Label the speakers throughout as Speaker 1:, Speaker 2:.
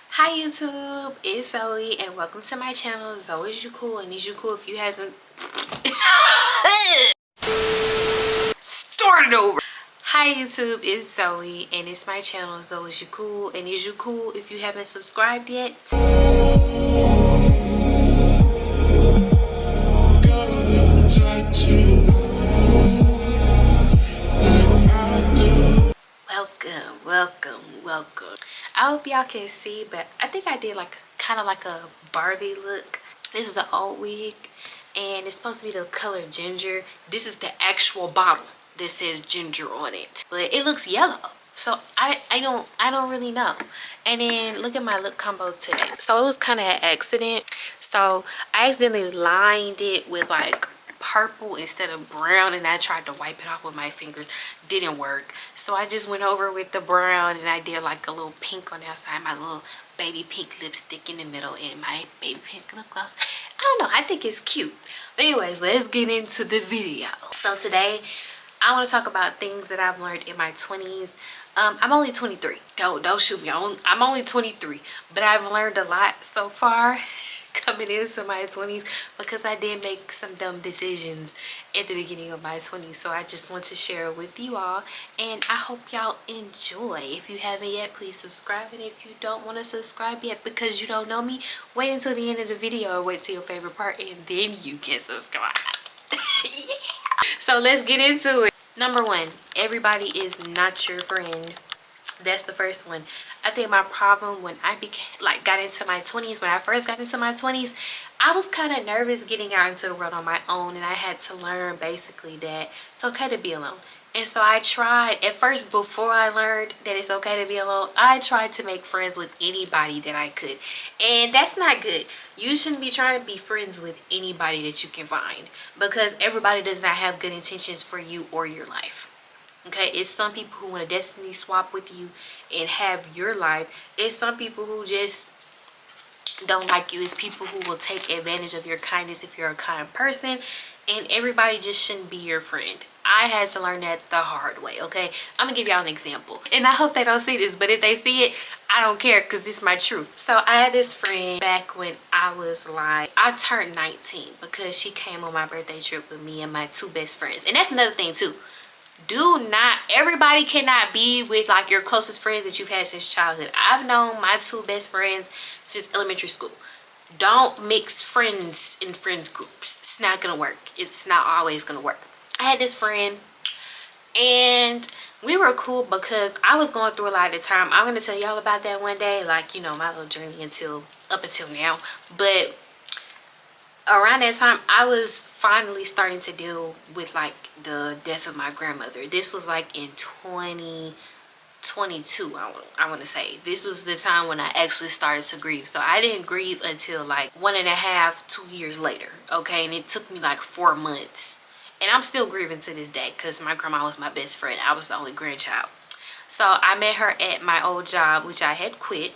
Speaker 1: Hi YouTube, it's Zoe and welcome to my channel. Zoe is you cool and is you cool if you hasn't started over. Hi YouTube, it's Zoe and it's my channel. Zoe is you cool and is you cool if you haven't subscribed yet. Welcome. I hope y'all can see, but I think I did like kind of like a Barbie look. This is the old wig and it's supposed to be the color ginger. This is the actual bottle that says ginger on it, but it looks yellow. So I don't really know. And then look at my look combo today. So it was kind of an accident. So I accidentally lined it with like purple instead of brown, and I tried to wipe it off with my fingers. Didn't work. So I just went over with the brown and I did like a little pink on the outside, my little baby pink lipstick in the middle, and my baby pink lip gloss. I don't know, I think it's cute. But anyways, let's get into the video. So today I want to talk about things that I've learned in my 20s. I'm only 23. Don't shoot me. I'm only 23, but I've learned a lot so far coming into my 20s because I did make some dumb decisions at the beginning of my 20s. So I just want to share it with you all, and I hope y'all enjoy. If you haven't yet, please subscribe, and if you don't want to subscribe yet because you don't know me, wait until the end of the video or wait till your favorite part and then you can subscribe. Yeah. So let's get into it. Number one, everybody is not your friend. That's the first one. I think my problem when I got into my 20s, when I first got into my 20s, I was kind of nervous getting out into the world on my own, and I had to learn basically that it's okay to be alone. And so I tried, at first, before I learned that it's okay to be alone, I tried to make friends with anybody that I could. And that's not good. You shouldn't be trying to be friends with anybody that you can find, because everybody does not have good intentions for you or your life. Okay, it's some people who want to destiny swap with you and have your life. It's some people who just don't like you. It's people who will take advantage of your kindness if you're a kind person, and everybody just shouldn't be your friend. I had to learn that the hard way. Okay, I'm gonna give y'all an example, and I hope they don't see this, but if they see it, I don't care, because this is my truth. So I had this friend back when I was like, I turned 19, because she came on my birthday trip with me and my two best friends. And that's another thing too. Everybody cannot be with like your closest friends that you've had since childhood. I've known my two best friends since elementary school. Don't mix friends in friends groups. It's not gonna work. It's not always gonna work. I had this friend and we were cool because I was going through a lot at the time. I'm gonna tell y'all about that one day, like, you know, my little journey up until now. But around that time, I was finally starting to deal with like the death of my grandmother. This was like in 2022, I want to say. This was the time when I actually started to grieve. So I didn't grieve until like 1.5, 2 years later. Okay, and it took me like 4 months. And I'm still grieving to this day because my grandma was my best friend. I was the only grandchild. So I met her at my old job, which I had quit.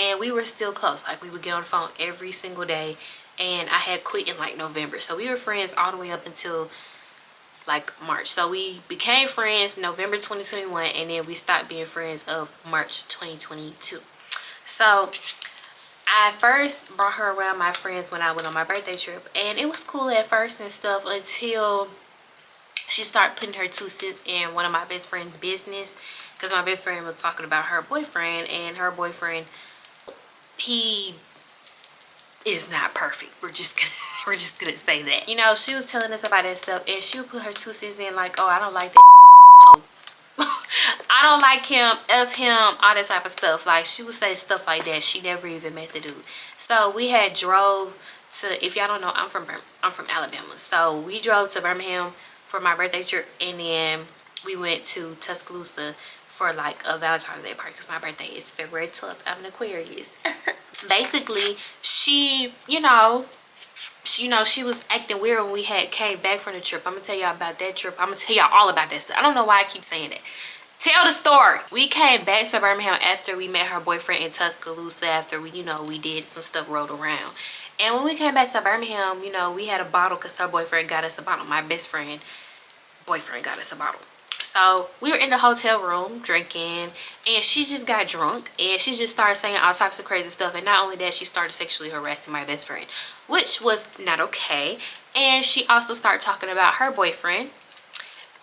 Speaker 1: And we were still close. Like, we would get on the phone every single day. And I had quit in like November. So we were friends all the way up until like March. So we became friends November 2021. And then we stopped being friends of March 2022. So I first brought her around my friends when I went on my birthday trip. And it was cool at first and stuff until she started putting her 2 cents in one of my best friend's business. Because my best friend was talking about her boyfriend. And her boyfriend, he is not perfect. We're just gonna say that. You know, she was telling us about that stuff, and she would put her 2 cents in like, oh, I don't like that. Oh, I don't like him, F him, all that type of stuff. Like, she would say stuff like that. She never even met the dude. So we had drove to, if y'all don't know, I'm from Alabama. So we drove to Birmingham for my birthday trip, and then we went to Tuscaloosa for like a Valentine's Day party because my birthday is February 12th. I'm an Aquarius. Basically, she was acting weird when we came back from the trip. I'm gonna tell y'all about that trip. I'm gonna tell y'all all about that stuff. I don't know why I keep saying that. Tell the story. We came back to Birmingham after we met her boyfriend in Tuscaloosa, after we did some stuff, rolled around. And when we came back to Birmingham, we had a bottle because her boyfriend got us a bottle. My best friend boyfriend got us a bottle. So we were in the hotel room drinking, and she just got drunk, and she just started saying all types of crazy stuff. And not only that, she started sexually harassing my best friend, which was not okay. And she also started talking about her boyfriend,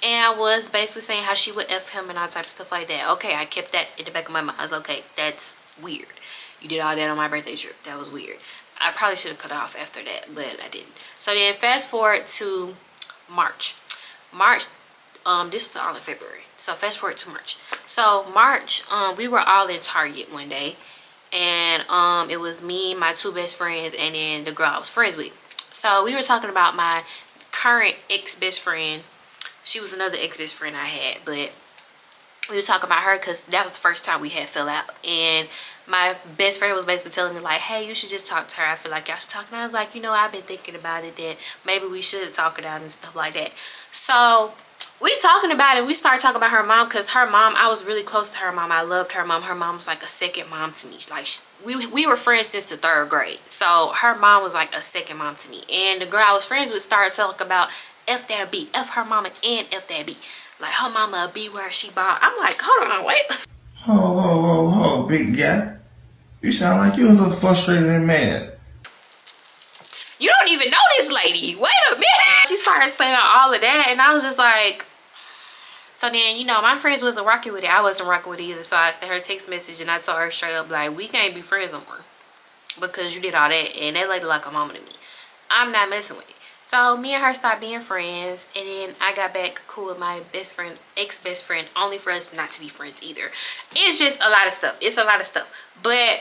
Speaker 1: and was basically saying how she would F him and all types of stuff like that. Okay, I kept that in the back of my mind. I was like, okay, that's weird. You did all that on my birthday trip. That was weird. I probably should have cut it off after that, but I didn't. So then fast forward to March. This was all in February. So fast forward to March. So March, we were all in Target one day. And it was me, my two best friends, and then the girl I was friends with. So we were talking about my current ex-best friend. She was another ex-best friend I had, but we were talking about her because that was the first time we had fell out. And my best friend was basically telling me like, hey, you should just talk to her. I feel like y'all should talk. And I was like, you know, I've been thinking about it, that maybe we should talk it out and stuff like that. So we talking about it. We started talking about her mom, because her mom, I was really close to her mom. I loved her mom. Her mom was like a second mom to me. Like, we were friends since the 3rd grade. So her mom was like a second mom to me. And the girl I was friends with started talking about F that B, F her mama and F that B. Like, her mama be where she bought. I'm like, hold on, wait.
Speaker 2: Ho, big guy. You sound like you're a little frustrated and mad.
Speaker 1: You don't even know this lady. Wait a minute. She started saying all of that, and I was just like, so then, you know, my friends wasn't rocking with it. I wasn't rocking with it either. So I sent her a text message, and I told her straight up, like, we can't be friends no more, because you did all that, and that lady like a mama to me. I'm not messing with it. So me and her stopped being friends, and then I got back cool with my best friend, ex-best friend, only for us not to be friends either. It's just a lot of stuff. It's a lot of stuff. But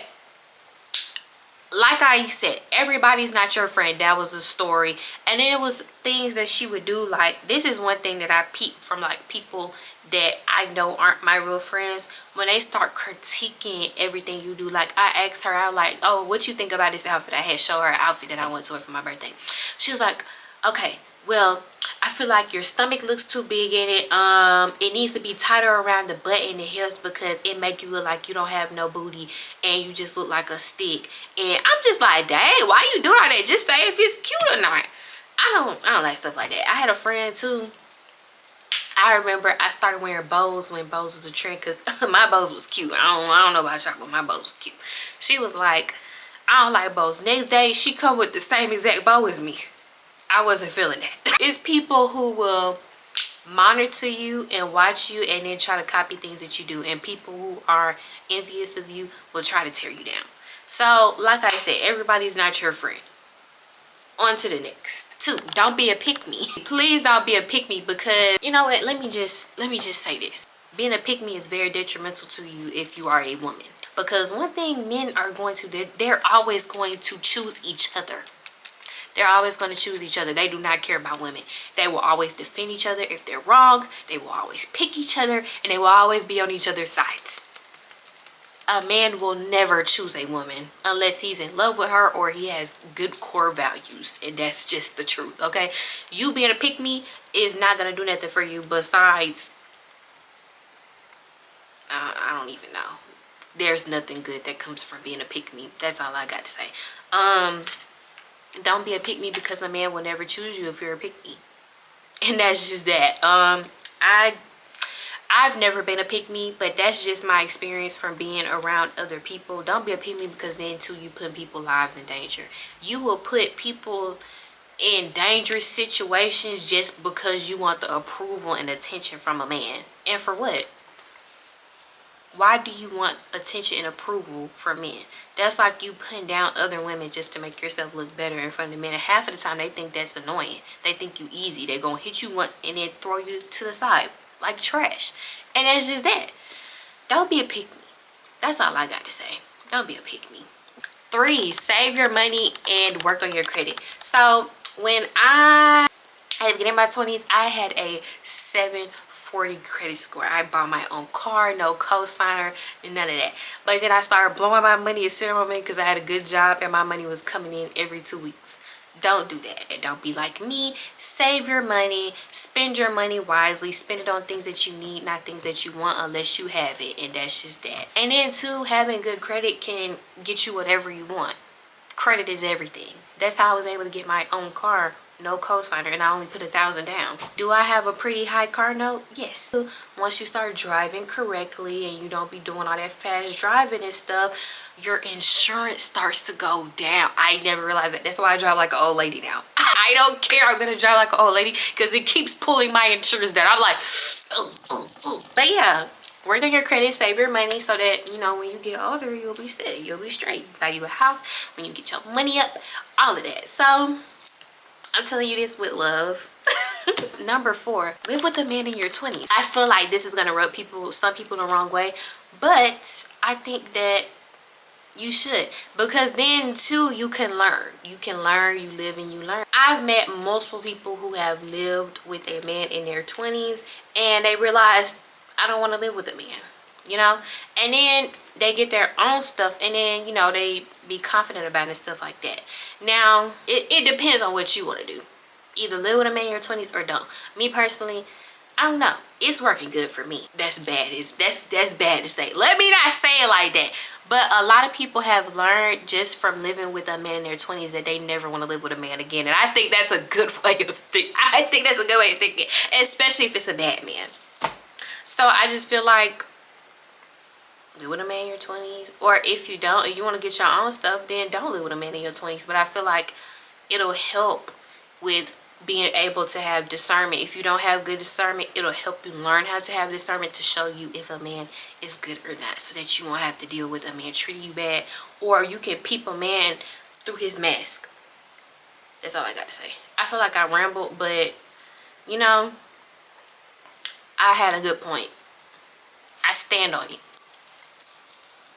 Speaker 1: like I said, everybody's not your friend. That was a story. And then it was things that she would do. Like, this is one thing that I peeped from, like, people that I know aren't my real friends. When they start critiquing everything you do. Like, I asked her, I was like, oh, what you think about this outfit? I had show her an outfit that I went to her for my birthday. She was like, okay, well, I feel like your stomach looks too big in it. It needs to be tighter around the butt and the hips, because it make you look like you don't have no booty and you just look like a stick. And I'm just like, dang, why you doing all that? Just say if it's cute or not. I don't like stuff like that. I had a friend too. I remember I started wearing bows when bows was a trend, because my bows was cute. I don't know about y'all, but my bows was cute. She was like, I don't like bows. Next day she come with the same exact bow as me. I wasn't feeling that. It's people who will monitor you and watch you and then try to copy things that you do. And people who are envious of you will try to tear you down. So, like I said, everybody's not your friend. On to the next. 2, don't be a pick-me. Please don't be a pick-me, because, you know what, let me just say this. Being a pick-me is very detrimental to you if you are a woman. Because one thing men are going to, they're always going to choose each other. They're always going to choose each other. They do not care about women. They will always defend each other if they're wrong. They will always pick each other, and they will always be on each other's sides. A man will never choose a woman unless he's in love with her or he has good core values. And that's just the truth, okay? You being a pick-me is not going to do nothing for you besides, I don't even know. There's nothing good that comes from being a pick-me. That's all I got to say. Don't be a pick-me, because a man will never choose you if you're a pick-me. And that's just that. I've never been a pick-me, but that's just my experience from being around other people. Don't be a pick-me, because then too you put people's lives in danger. You will put people in dangerous situations just because you want the approval and attention from a man. And for what? Why do you want attention and approval from men? That's like you putting down other women just to make yourself look better in front of men. And half of the time they think that's annoying. They think you easy. They're going to hit you once and then throw you to the side like trash. And that's just that. Don't be a pick-me. That's all I got to say. Don't be a pick-me. 3, save your money and work on your credit. So when I had to get in my 20s, I had a 740 credit score. I bought my own car, no co-signer, and none of that. But then I started blowing my money and spending my money because I had a good job and my money was coming in every 2 weeks. Don't do that. Don't be like me. Save your money. Spend your money wisely. Spend it on things that you need, not things that you want unless you have it. And that's just that. And then too, having good credit can get you whatever you want. Credit is everything. That's how I was able to get my own car no cosigner, and I only put 1,000 down. Do I have a pretty high car note? Yes. Once you start driving correctly and you don't be doing all that fast driving and stuff, your insurance starts to go down. I never realized that. That's why I drive like an old lady now. I don't care. I'm gonna drive like an old lady because it keeps pulling my insurance down. I'm like, ooh, ooh, ooh. But yeah, work on your credit, save your money so that, you know, when you get older, you'll be steady, you'll be straight. Buy you a house, when you get your money up, all of that. So I'm telling you this with love. Number 4, live with a man in your 20s. I feel like this is gonna rub some people the wrong way, but I think that you should, because then too you can learn. You live and you learn. I've met multiple people who have lived with a man in their 20s and they realized, I don't want to live with a man, you know, and then they get their own stuff and then, you know, they be confident about it and stuff like that. Now it depends on what you want to do. Either live with a man in your 20s or don't. Me personally, I don't know, it's working good for me. That's bad. That's bad to say. Let me not say it like that. But a lot of people have learned just from living with a man in their 20s that they never want to live with a man again. And I think that's a good way of thinking. I think that's a good way of thinking, especially if it's a bad man. So I just feel like live with a man in your 20s. Or if you don't, and you want to get your own stuff, then don't live with a man in your 20s. But I feel like it'll help with being able to have discernment. If you don't have good discernment, it'll help you learn how to have discernment to show you if a man is good or not, so that you won't have to deal with a man treating you bad, or you can peep a man through his mask. That's all I got to say. I feel like I rambled, but you know, I had a good point. I stand on it.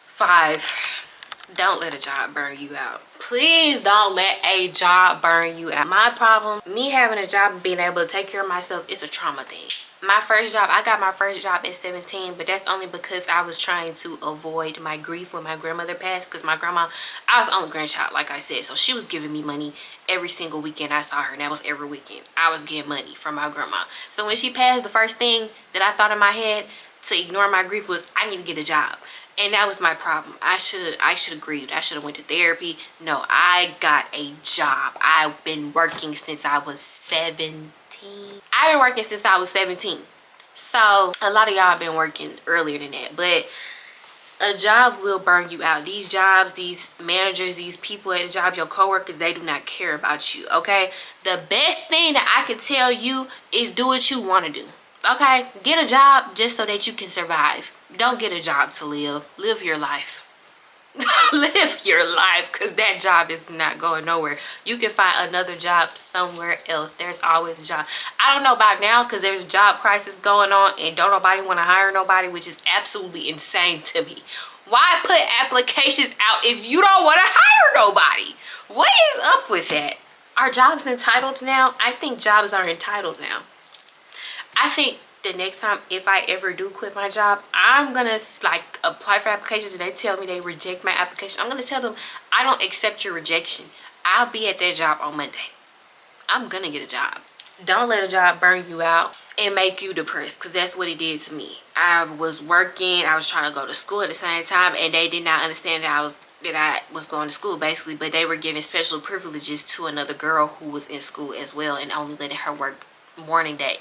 Speaker 1: 5, don't let a job burn you out. Please don't let a job burn you out. My problem, me having a job and being able to take care of myself, is a trauma thing. My first job, I got my first job at 17, but that's only because I was trying to avoid my grief when my grandmother passed, because my grandma, I was the only grandchild, like I said, so she was giving me money every single weekend I saw her, and that was every weekend. I was getting money from my grandma. So when she passed, the first thing that I thought in my head to ignore my grief was, I need to get a job. And that was my problem. I should have grieved. I should have went to therapy. No, I got a job. I've been working since I was 17. I've been working since I was 17. So a lot of y'all have been working earlier than that. But a job will burn you out. These jobs, these managers, these people at the job, your coworkers, they do not care about you, okay? The best thing that I could tell you is do what you want to do. Okay, get a job just so that you can survive. Don't get a job to live. Live your life. Live your life, because that job is not going nowhere. You can find another job somewhere else. There's always a job. I don't know about now, because there's a job crisis going on and don't nobody want to hire nobody, which is absolutely insane to me. Why put applications out if you don't want to hire nobody? What is up with that? Are jobs entitled now? I think jobs are entitled now. I think the next time, if I ever do quit my job, I'm gonna like apply for applications and they tell me they reject my application. I'm gonna tell them, I don't accept your rejection. I'll be at that job on Monday. I'm gonna get a job. Don't let a job burn you out and make you depressed, because that's what it did to me. I was working, I was trying to go to school at the same time, and they did not understand that I was going to school basically, but they were giving special privileges to another girl who was in school as well, and only letting her work morning time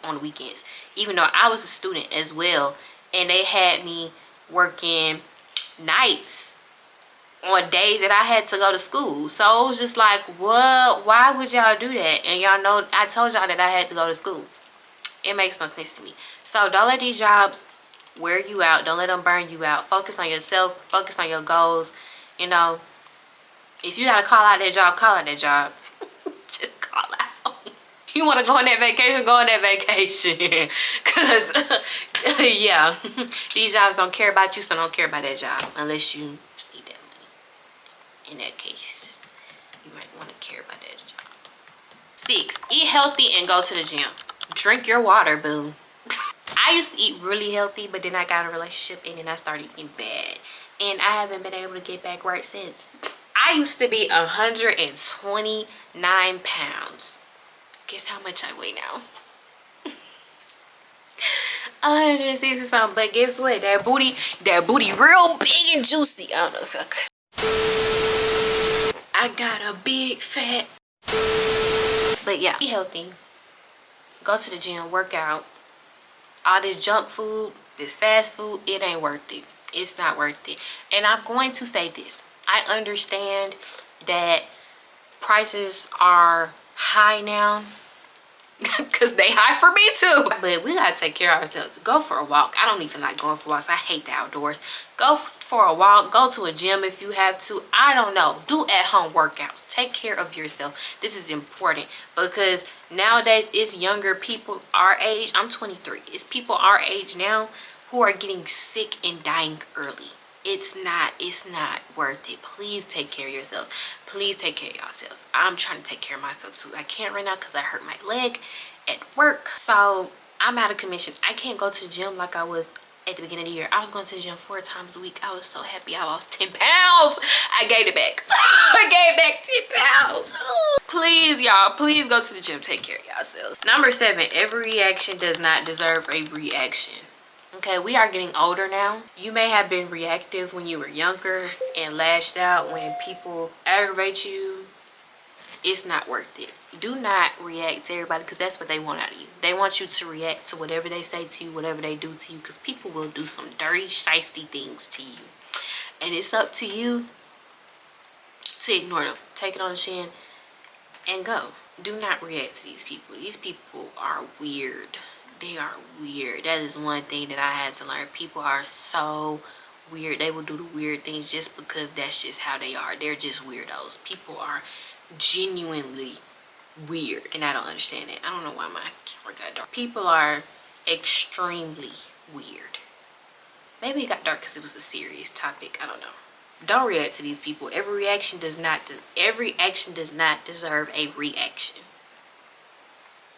Speaker 1: on the weekends, even though I was a student as well, and they had me working nights on days that I had to go to school. So it was just like, what? Why would y'all do that? And y'all know I told y'all that I had to go to school. It makes no sense to me. So don't let these jobs wear you out. Don't let them burn you out. Focus on yourself. Focus on your goals. You know, if you gotta call out that job, call out that job. Just call out. You want to go on that vacation, go on that vacation. Because, yeah, these jobs don't care about you, so don't care about that job unless you need that money. In that case, you might want to care about that job. 6, eat healthy and go to the gym. Drink your water, boo. I used to eat really healthy, but then I got in a relationship and then I started eating bad. And I haven't been able to get back right since. I used to be 129 pounds. Guess how much I weigh now? 160 something. But guess what? That booty real big and juicy. I don't know if I could. I got a big fat But yeah, be healthy. Go to the gym, work out. All this junk food, this fast food, it ain't worth it. It's not worth it. And I'm going to say this. I understand that prices are high now. Because they high for me too. But we gotta take care of ourselves. Go for a walk. I don't even like going for walks. I hate the outdoors. Go for a walk. Go to a gym if you have to. I don't know. Do at-home workouts. Take care of yourself. This is important because nowadays it's younger people our age. I'm 23. It's people our age now who are getting sick and dying early. It's not worth it. Please take care of yourselves. Please take care of yourselves. I'm trying to take care of myself too. I can't right now because I hurt my leg at work. So I'm out of commission. I can't go to the gym like I was at the beginning of the year. I was going to the gym 4 times a week. I was so happy. I lost 10 pounds. I gained it back. I gained back 10 pounds. Please, y'all, please go to the gym. Take care of yourselves. Number 7, every reaction does not deserve a reaction. Okay, we are getting older now. You may have been reactive when you were younger and lashed out when people aggravate you. It's not worth it. Do not react to everybody because that's what they want out of you. They want you to react to whatever they say to you, whatever they do to you, because people will do some dirty, shiesty things to you. And it's up to you to ignore them. Take it on the chin and go. Do not react to these people. These people are weird. They are weird. That is one thing that I had to learn. People are so weird. They will do the weird things just because that's just how they are. They're just weirdos. People are genuinely weird and I don't understand it. I don't know why my camera got dark. People are extremely weird. Maybe it got dark because it was a serious topic. I don't know. Don't react to these people. Every action does not deserve a reaction.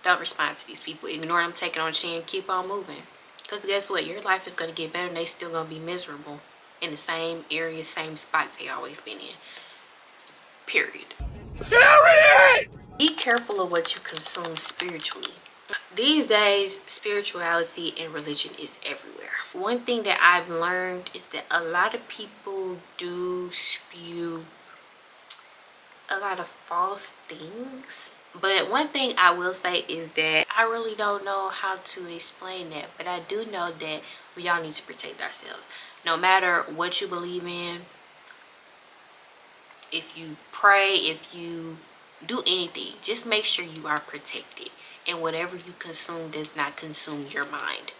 Speaker 1: Don't respond to these people. Ignore them, take it on chin, keep on moving. Because guess what? Your life is going to get better and they still going to be miserable in the same area, same spot they always been in. Period. Period! Be careful of what you consume spiritually. These days, spirituality and religion is everywhere. One thing that I've learned is that a lot of people do spew a lot of false things. But one thing I will say is that I really don't know how to explain that, but I do know that we all need to protect ourselves. No matter what you believe in, if you pray, if you do anything, just make sure you are protected and whatever you consume does not consume your mind.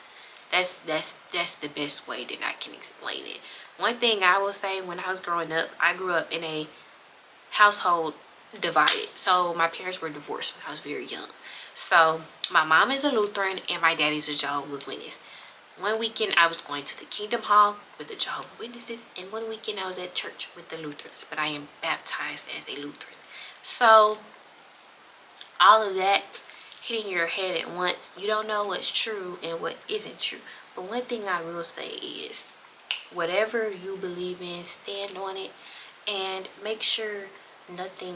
Speaker 1: That's the best way that I can explain it. One thing I will say, when I was growing up, I grew up in a household divided. So my parents were divorced when I was very young. So my mom is a Lutheran and my daddy's a Jehovah's Witness. One weekend I was going to the Kingdom Hall with the Jehovah's Witnesses, and one weekend I was at church with the Lutherans, but I am baptized as a Lutheran. So all of that hitting your head at once, you don't know what's true and what isn't true. But one thing I will say is, whatever you believe in, stand on it and make sure nothing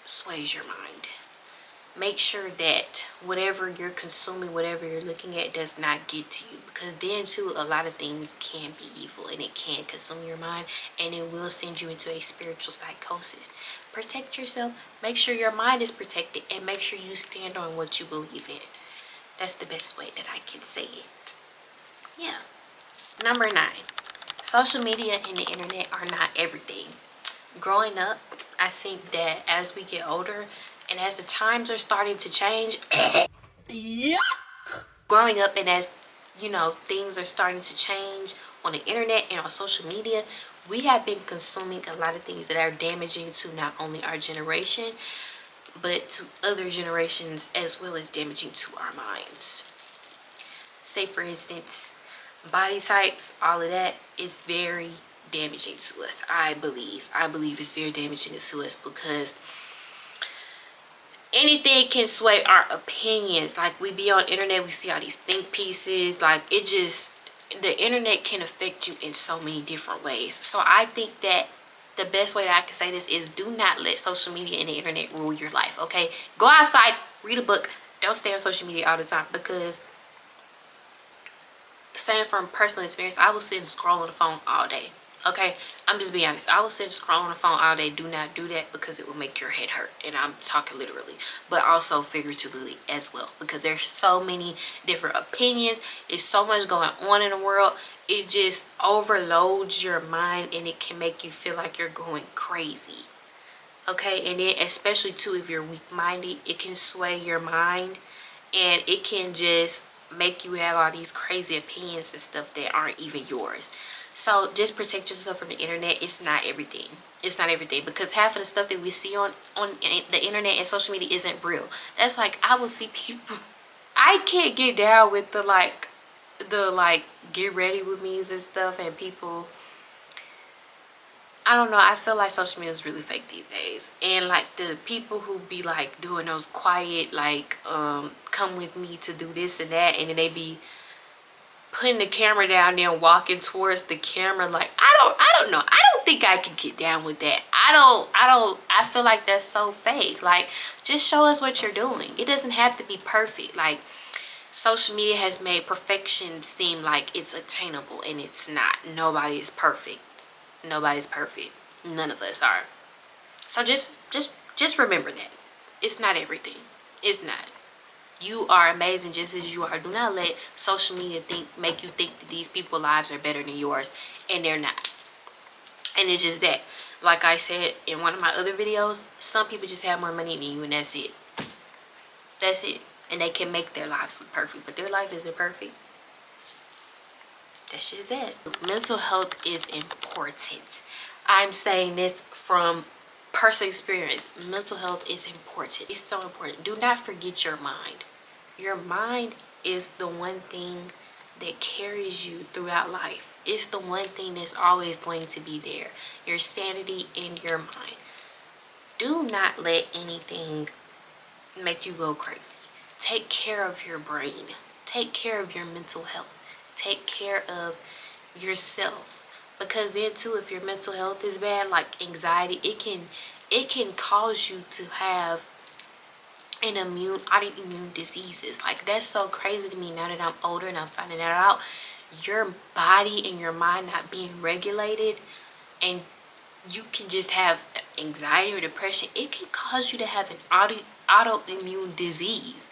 Speaker 1: sways your mind. Make sure that whatever you're consuming, whatever you're looking at does not get to you, because then too a lot of things can be evil and it can consume your mind and it will send you into a spiritual psychosis. Protect yourself, make sure your mind is protected, and make sure you stand on what you believe in. That's the best way that I can say it. Yeah. Number 9, social media and the internet are not everything. Growing up, I think that as we get older and as the times are starting to change, yeah, growing up and as you know things are starting to change on the internet and on social media, we have been consuming a lot of things that are damaging to not only our generation but to other generations, as well as damaging to our minds. Say for instance, body types, all of that is very damaging to us. I believe it's very damaging to us because anything can sway our opinions. Like, we be on internet, we see all these think pieces, like it just, the internet can affect you in so many different ways. So I think that the best way that I can say this is, do not let social media and the internet rule your life. Okay, go outside, read a book, don't stay on social media all the time, because saying from personal experience, I was sitting scrolling the phone all day. Okay, I'm just being honest. I will sit and scroll on the phone all day. Do not do that because it will make your head hurt. And I'm talking literally, but also figuratively as well, because there's so many different opinions. It's so much going on in the world. It just overloads your mind and it can make you feel like you're going crazy. Okay, and then especially too if you're weak-minded, it can sway your mind and it can just make you have all these crazy opinions and stuff that aren't even yours. So just protect yourself from the internet. It's not everything. It's not everything, because half of the stuff that we see on the internet and social media isn't real. That's like, I will see people, I can't get down with the get ready with me's and stuff, and people, I don't know, I feel like social media is really fake these days. And like the people who be like doing those quiet like come with me to do this and that, and then they be putting the camera down there and walking towards the camera, like I don't know, I don't think I can get down with that. I feel like that's so fake. Like, just show us what you're doing. It doesn't have to be perfect. Like, social media has made perfection seem like it's attainable, and it's not. Nobody is perfect. Nobody's perfect. None of us are. So just remember that it's not everything. It's not. You are amazing just as you are. Do not let social media make you think that these people's lives are better than yours, and they're not. And it's just that, like I said in one of my other videos, some people just have more money than you, and that's it. That's it. And they can make their lives look perfect, but their life isn't perfect. That's just that. Mental health is important. I'm saying this from personal experience. Mental health is important. It's so important. Do not forget your mind. Your mind is the one thing that carries you throughout life. It's the one thing that's always going to be there. Your sanity and your mind. Do not let anything make you go crazy. Take care of your brain. Take care of your mental health. Take care of yourself, because then too, if your mental health is bad, like anxiety, it can cause you to have autoimmune diseases. Like, that's so crazy to me now that I'm older and I'm finding that out. Your body and your mind not being regulated, and you can just have anxiety or depression. It can cause you to have an autoimmune disease.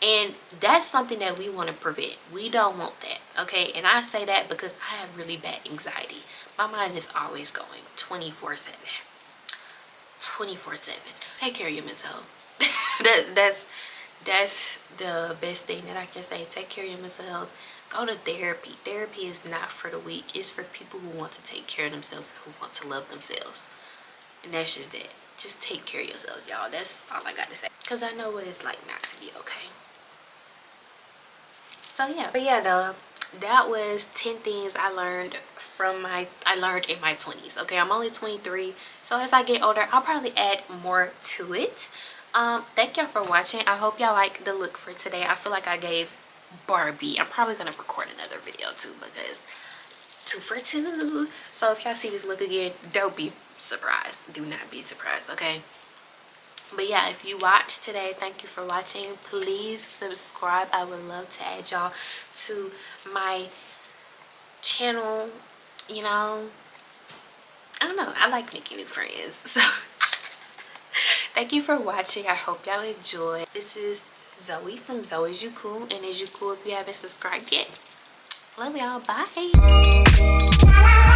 Speaker 1: And that's something that we want to prevent. We don't want that, okay? And I say that because I have really bad anxiety. My mind is always going 24/7. 24/7. Take care of your mental health. That's the best thing that I can say. Take care of your mental health. Go to therapy. Therapy is not for the weak. It's for people who want to take care of themselves, who want to love themselves. And that's just that. Just take care of yourselves, y'all. That's all I got to say. Because I know what it's like not to be okay. So yeah, but yeah, though, that was 10 things I learned in my 20s. Okay, I'm only 23, so as I get older, I'll probably add more to it. Thank y'all for watching. I hope y'all like the look for today. I feel like I gave Barbie. I'm probably gonna record another video too, because 2 for 2. So if y'all see this look again, don't be surprised. Do not be surprised, okay? But yeah, if you watched today, thank you for watching. Please subscribe. I would love to add y'all to my channel. You know, I don't know, I like making new friends. So thank you for watching. I hope y'all enjoy. This is Zoe from Zoe's You Cool, and is you cool if you haven't subscribed yet. Love y'all. Bye.